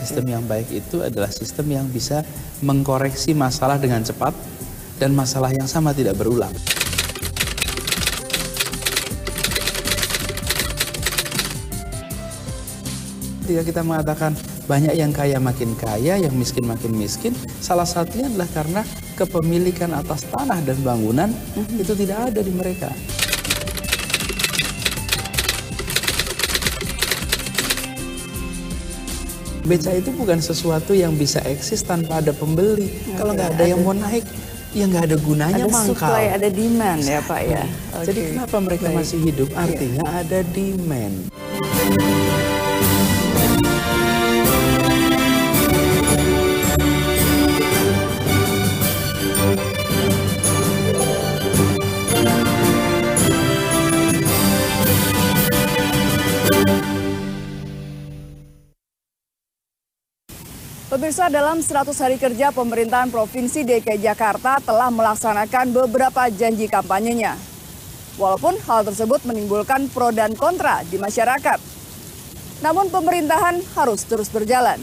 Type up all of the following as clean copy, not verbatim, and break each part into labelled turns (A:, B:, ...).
A: Sistem yang baik itu adalah sistem yang bisa mengkoreksi masalah dengan cepat dan masalah yang sama tidak berulang. Ketika kita mengatakan banyak yang kaya makin kaya, yang miskin makin miskin, salah satunya adalah karena kepemilikan atas tanah dan bangunan itu tidak ada di mereka. Beca itu bukan sesuatu yang bisa eksis tanpa ada pembeli. Kalau nggak ada yang mau naik, ya nggak ada gunanya mangkal.
B: Ada supply, ada demand ya Pak ya.
A: Jadi kenapa mereka masih hidup? Artinya ada demand.
B: Pemirsa, dalam 100 hari kerja pemerintahan Provinsi DKI Jakarta telah melaksanakan beberapa janji kampanyenya. Walaupun hal tersebut menimbulkan pro dan kontra di masyarakat. Namun pemerintahan harus terus berjalan.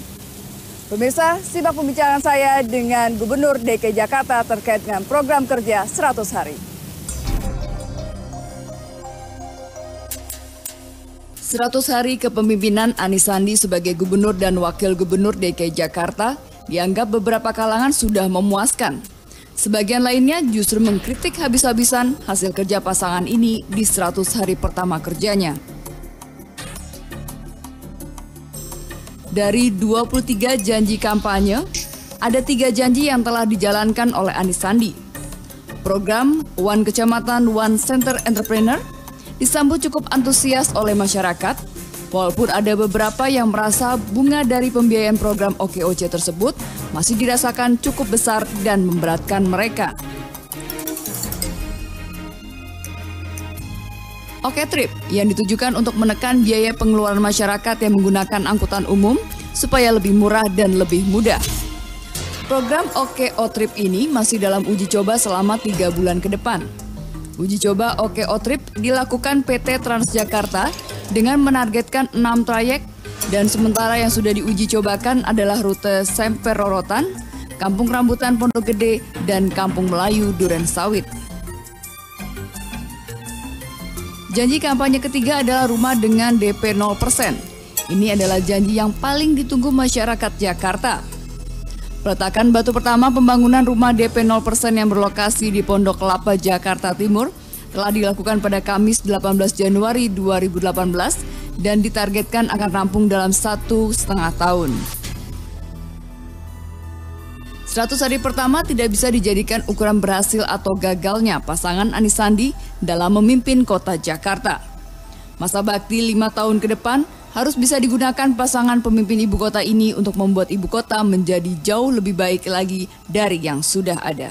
B: Pemirsa, simak pembicaraan saya dengan Gubernur DKI Jakarta terkait dengan program kerja 100 hari. 100 hari kepemimpinan Anies Sandi sebagai Gubernur dan Wakil Gubernur DKI Jakarta dianggap beberapa kalangan sudah memuaskan. Sebagian lainnya justru mengkritik habis-habisan hasil kerja pasangan ini di 100 hari pertama kerjanya. Dari 23 janji kampanye, ada 3 janji yang telah dijalankan oleh Anies Sandi. Program One Kecamatan One Center Entrepreneur disambut cukup antusias oleh masyarakat, walaupun ada beberapa yang merasa bunga dari pembiayaan program OKOC tersebut masih dirasakan cukup besar dan memberatkan mereka. OKTrip yang ditujukan untuk menekan biaya pengeluaran masyarakat yang menggunakan angkutan umum supaya lebih murah dan lebih mudah. Program OKOtrip ini masih dalam uji coba selama 3 bulan ke depan. Uji coba OKOtrip dilakukan PT Transjakarta dengan menargetkan 6 trayek dan sementara yang sudah diuji cobakan adalah rute Semper Rorotan, Kampung Rambutan Pondok Gede, dan Kampung Melayu Duren Sawit. Janji kampanye ketiga adalah rumah dengan DP 0%. Ini adalah janji yang paling ditunggu masyarakat Jakarta. Peletakan batu pertama pembangunan rumah DP 0% yang berlokasi di Pondok Kelapa, Jakarta Timur telah dilakukan pada Kamis 18 Januari 2018 dan ditargetkan akan rampung dalam 1,5 tahun. 100 hari pertama tidak bisa dijadikan ukuran berhasil atau gagalnya pasangan Anies Sandi dalam memimpin kota Jakarta. Masa bakti 5 tahun ke depan harus bisa digunakan pasangan pemimpin ibu kota ini untuk membuat ibu kota menjadi jauh lebih baik lagi dari yang sudah ada.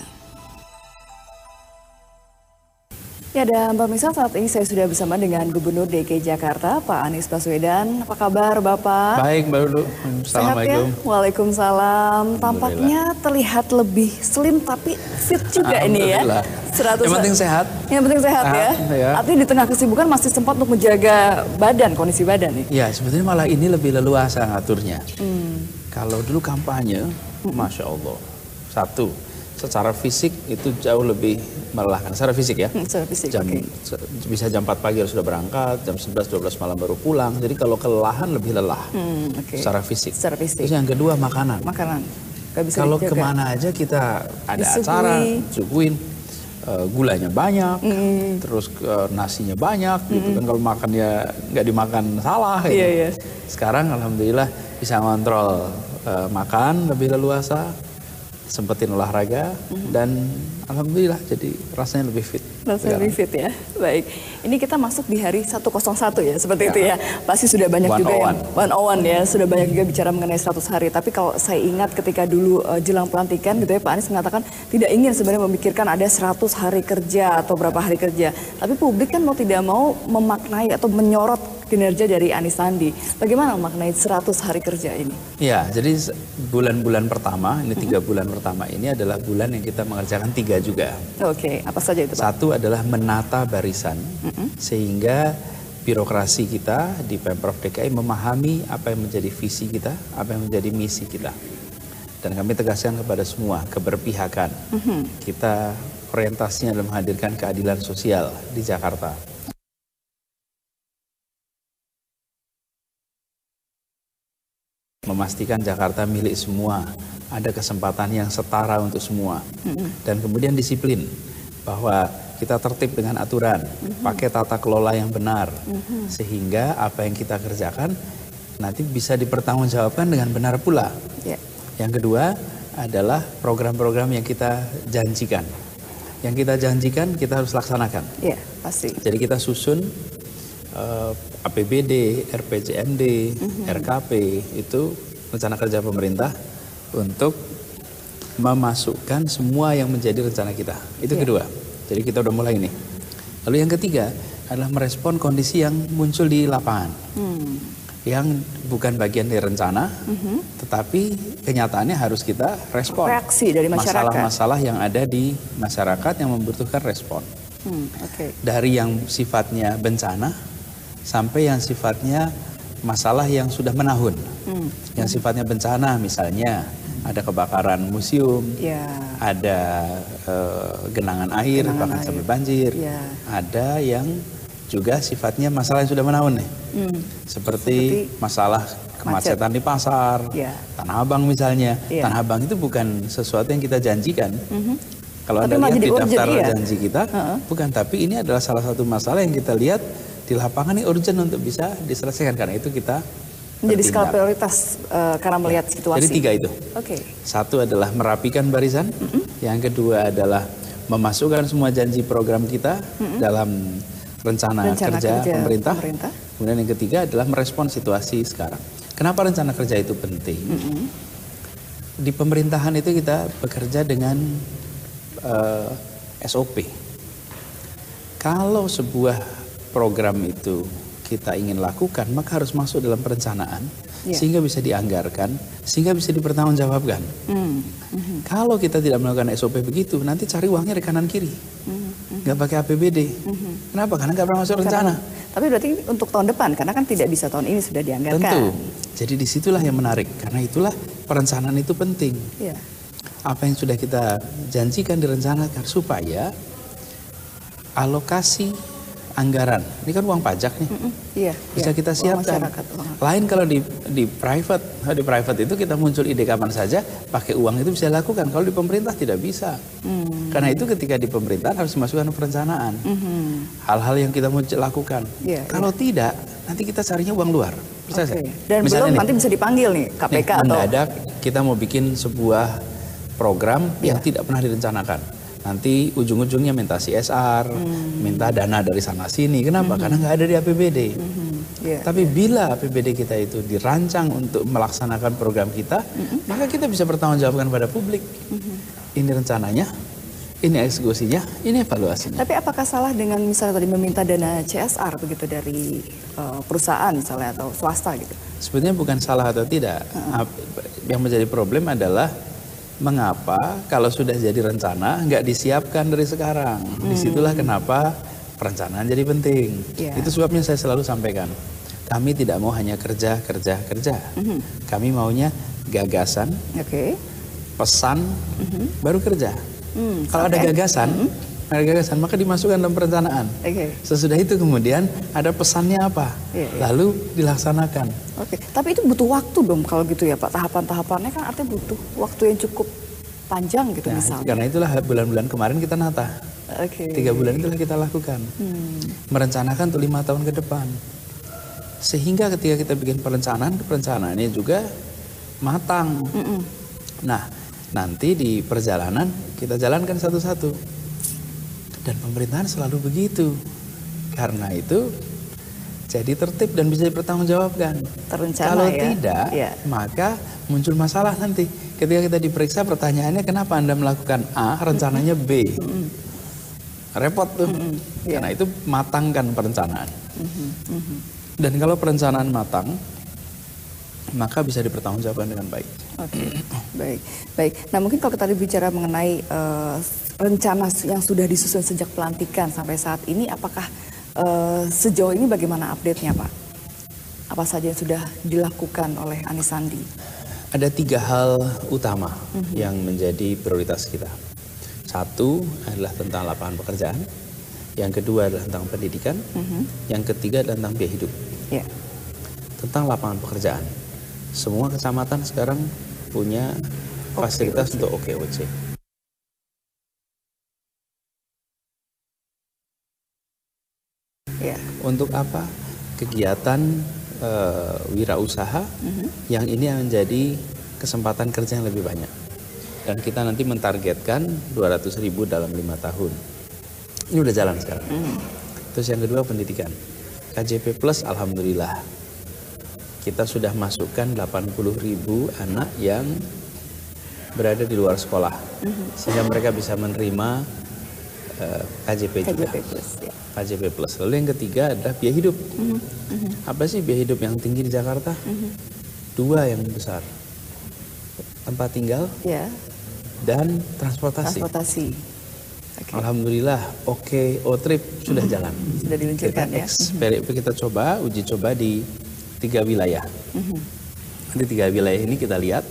B: Ya, dan pemirsa, saat ini saya sudah bersama dengan Gubernur DKI Jakarta, Pak Anies Baswedan. Apa kabar Bapak?
A: Baik, Mbak Lulu. Assalamualaikum.
B: Sehat ya? Waalaikumsalam. Tampaknya terlihat lebih slim tapi fit juga ini ya. 100
A: yang penting sehat.
B: Yang penting sehat ya.
A: Ya.
B: Artinya di tengah kesibukan masih sempat untuk menjaga badan, kondisi badan nih.
A: Ya, sebetulnya malah ini lebih leluasa ngaturnya. Kalau dulu kampanye, Masya Allah. Satu, secara fisik itu jauh lebih melelahkan. Secara fisik ya.
B: Secara fisik,
A: bisa jam 4 pagi harus sudah berangkat, jam 11-12 malam baru pulang. Jadi kalau kelelahan lebih lelah secara fisik.
B: Secara fisik.
A: Terus yang kedua makanan. Kalau kemana aja kita ada acara, suguhin. Gulanya banyak, terus nasinya banyak, gitu kan. Kalau makannya nggak dimakan salah. Gitu. Sekarang alhamdulillah bisa ngontrol makan lebih leluasa, sempetin olahraga, dan alhamdulillah jadi rasanya lebih fit.
B: Rasanya lebih fit ya. Baik. Ini kita masuk di hari 101 ya, seperti itu ya. Pasti sudah banyak juga yang 101 ya, sudah banyak juga bicara mengenai 100 hari. Tapi kalau saya ingat ketika dulu jelang pelantikan gitu ya, Pak Anies mengatakan tidak ingin sebenarnya memikirkan ada 100 hari kerja atau berapa hari kerja. Tapi publik kan mau tidak mau memaknai atau menyorot kinerja dari Anies Sandi. Bagaimana memaknai 100 hari kerja ini?
A: Ya, jadi bulan-bulan pertama, ini 3 bulan pertama ini adalah bulan yang kita mengerjakan 3 juga.
B: Oke, apa saja itu Pak?
A: Satu adalah menata barisan, sehingga birokrasi kita di Pemprov DKI memahami apa yang menjadi visi kita, apa yang menjadi misi kita. Dan kami tegaskan kepada semua keberpihakan. Kita orientasinya adalah menghadirkan keadilan sosial di Jakarta. Memastikan Jakarta milik semua, ada kesempatan yang setara untuk semua. Dan kemudian disiplin bahwa kita tertib dengan aturan, pakai tata kelola yang benar, sehingga apa yang kita kerjakan nanti bisa dipertanggungjawabkan dengan benar pula. Yang kedua adalah program-program yang kita janjikan. Yang kita janjikan kita harus laksanakan.
B: Pasti.
A: Jadi kita susun APBD, RPJMD, RKP, itu rencana kerja pemerintah untuk memasukkan semua yang menjadi rencana kita. Itu kedua. Jadi kita udah mulai nih. Lalu yang ketiga adalah merespon kondisi yang muncul di lapangan. Yang bukan bagian dari rencana, tetapi kenyataannya harus kita respon.
B: Reaksi dari masyarakat.
A: Masalah-masalah yang ada di masyarakat yang membutuhkan respon. Dari yang sifatnya bencana sampai yang sifatnya masalah yang sudah menahun. Yang sifatnya bencana misalnya ada kebakaran museum, ada genangan air, bahkan sampai banjir. Ada yang juga sifatnya masalah yang sudah menahun nih. Seperti masalah kemacetan di pasar, Tanah Abang misalnya. Tanah Abang itu bukan sesuatu yang kita janjikan. Kalau Anda lihat di daftar janji kita, bukan. Tapi ini adalah salah satu masalah yang kita lihat di lapangan ini urgent untuk bisa diselesaikan. Karena itu kita
B: menjadi skala prioritas karena melihat situasi.
A: Jadi 3 itu. Satu adalah merapikan barisan. Yang kedua adalah memasukkan semua janji program kita dalam rencana kerja pemerintah. Kemudian yang ketiga adalah merespon situasi sekarang. Kenapa rencana kerja itu penting? Di pemerintahan itu kita bekerja dengan SOP. Kalau sebuah program itu kita ingin lakukan, maka harus masuk dalam perencanaan, sehingga bisa dianggarkan, sehingga bisa dipertanggungjawabkan. Kalau kita tidak melakukan SOP begitu, nanti cari uangnya di kanan kiri. Nggak pakai APBD. Kenapa? Karena nggak pernah masuk rencana.
B: Tapi berarti untuk tahun depan, karena kan tidak bisa tahun ini sudah dianggarkan.
A: Tentu. Jadi disitulah yang menarik. Karena itulah perencanaan itu penting. Apa yang sudah kita janjikan direncanakan supaya alokasi anggaran, ini kan uang pajak nih, bisa kita siapkan. Lain kalau di private itu kita muncul ide kapan saja, pakai uang itu bisa dilakukan. Kalau di pemerintah tidak bisa. Karena itu ketika di pemerintahan harus dimasukkan perencanaan. Hal-hal yang kita mau lakukan. Kalau tidak, nanti kita carinya uang luar.
B: Dan misalnya belum nanti bisa dipanggil nih KPK atau
A: mendadak kita mau bikin sebuah program yang tidak pernah direncanakan. Nanti ujung-ujungnya minta CSR, minta dana dari sana sini. Kenapa? Karena nggak ada di APBD. Tapi bila APBD kita itu dirancang untuk melaksanakan program kita, maka kita bisa bertanggungjawabkan pada publik. Ini rencananya, ini eksekusinya, ini evaluasinya.
B: Tapi apakah salah dengan misalnya tadi meminta dana CSR begitu dari perusahaan misalnya atau swasta gitu?
A: Sebetulnya bukan salah atau tidak. Yang menjadi problem adalah mengapa kalau sudah jadi rencana nggak disiapkan dari sekarang. Disitulah kenapa perencanaan jadi penting. Itu sebabnya saya selalu sampaikan, kami tidak mau hanya kerja. Kami maunya gagasan, pesan, baru kerja. Kalau ada gagasan, maka dimasukkan dalam perencanaan. Sesudah itu kemudian ada pesannya apa, lalu dilaksanakan.
B: Tapi itu butuh waktu dong kalau gitu ya Pak. Tahapan-tahapannya kan artinya butuh waktu yang cukup panjang gitu misalnya.
A: Karena itulah bulan-bulan kemarin kita nata. 3 bulan itulah kita lakukan. Merencanakan untuk 5 tahun ke depan. Sehingga ketika kita bikin perencanaannya juga matang. Nah, nanti di perjalanan kita jalankan satu-satu. Dan pemerintahan selalu begitu. Karena itu jadi tertib dan bisa dipertanggungjawabkan. Kalau tidak, maka muncul masalah nanti. Ketika kita diperiksa pertanyaannya, kenapa Anda melakukan A, rencananya B. Repot tuh. Karena itu matangkan perencanaan. Dan kalau perencanaan matang, maka bisa dipertanggungjawabkan dengan baik.
B: Baik. Nah mungkin kalau kita bicara mengenai rencana yang sudah disusun sejak pelantikan sampai saat ini, apakah Sejauh ini bagaimana update-nya Pak? Apa saja yang sudah dilakukan oleh Anies Sandi?
A: Ada 3 hal utama yang menjadi prioritas kita. 1 adalah tentang lapangan pekerjaan, yang kedua adalah tentang pendidikan, yang ketiga adalah tentang biaya hidup.
B: Yeah.
A: Tentang lapangan pekerjaan, semua kecamatan sekarang punya fasilitas untuk OKOC.
B: Yeah.
A: Untuk apa? Kegiatan wirausaha yang ini yang menjadi kesempatan kerja yang lebih banyak. Dan kita nanti mentargetkan 200.000 dalam 5 tahun. Ini udah jalan sekarang. Terus yang kedua pendidikan. KJP Plus alhamdulillah. Kita sudah masukkan 80.000 anak yang berada di luar sekolah. Sehingga mereka bisa menerima KJP juga.
B: Plus, ya.
A: KJP Plus. Lalu yang ketiga adalah biaya hidup. Apa sih biaya hidup yang tinggi di Jakarta? 2 yang besar. Tempat tinggal dan transportasi. Okay. Alhamdulillah, OKOtrip sudah jalan.
B: Sudah diluncurkan ya.
A: Kita coba, uji coba di 3 wilayah. Di 3 wilayah ini kita lihat,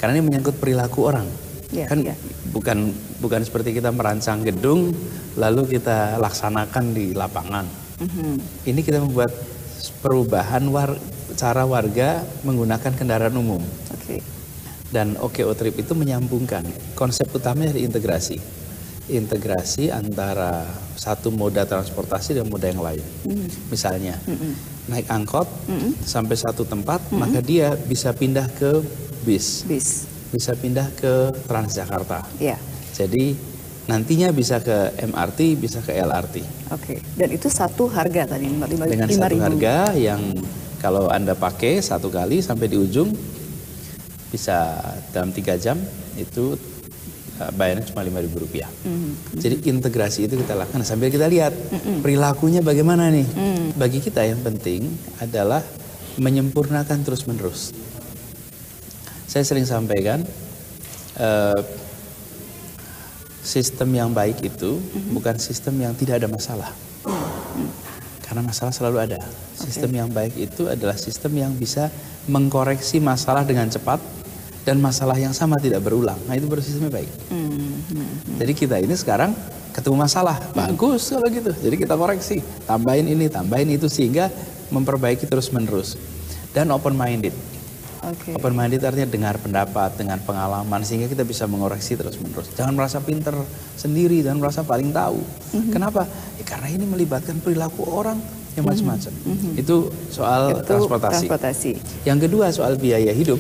A: karena ini menyangkut perilaku orang. Bukan seperti kita merancang gedung, lalu kita laksanakan di lapangan. Ini kita membuat perubahan cara warga menggunakan kendaraan umum. Dan OKOtrip itu menyambungkan. Konsep utamanya dari integrasi antara satu moda transportasi dan moda yang lain. Misalnya naik angkot sampai satu tempat, maka dia bisa pindah ke bis. Bisa pindah ke Transjakarta. Jadi nantinya bisa ke MRT, bisa ke LRT.
B: Dan itu satu harga tadi, 5.000.
A: Dengan satu harga yang kalau Anda pakai 1 kali sampai di ujung, bisa dalam 3 jam itu bayarnya cuma Rp5.000. Jadi integrasi itu kita lakukan sambil kita lihat perilakunya bagaimana nih. Bagi kita yang penting adalah menyempurnakan terus-menerus. Saya sering sampaikan sistem yang baik itu bukan sistem yang tidak ada masalah. Karena masalah selalu ada. Sistem yang baik itu adalah sistem yang bisa mengkoreksi masalah dengan cepat dan masalah yang sama tidak berulang. Nah itu baru sistemnya baik. Jadi kita ini sekarang ketemu masalah, bagus kalau gitu. Jadi kita koreksi, tambahin ini, tambahin itu sehingga memperbaiki terus-menerus. Dan open-minded. Open minded artinya dengar pendapat, dengan pengalaman sehingga kita bisa mengoreksi terus-menerus. Jangan merasa pinter sendiri, jangan merasa paling tahu. Kenapa? Ya, karena ini melibatkan perilaku orang yang macam-macam. Itu soal transportasi. Yang kedua soal biaya hidup.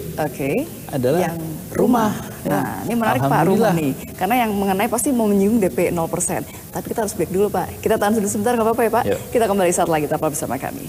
A: Adalah yang rumah.
B: Nah, ini menarik Pak, rumah nih. Karena yang mengenai pasti mau menyinggung DP 0%. Tapi kita harus break dulu Pak. Kita tahan dulu sebentar, nggak apa-apa ya Pak? Kita kembali saat lagi, tetaplah bersama kami.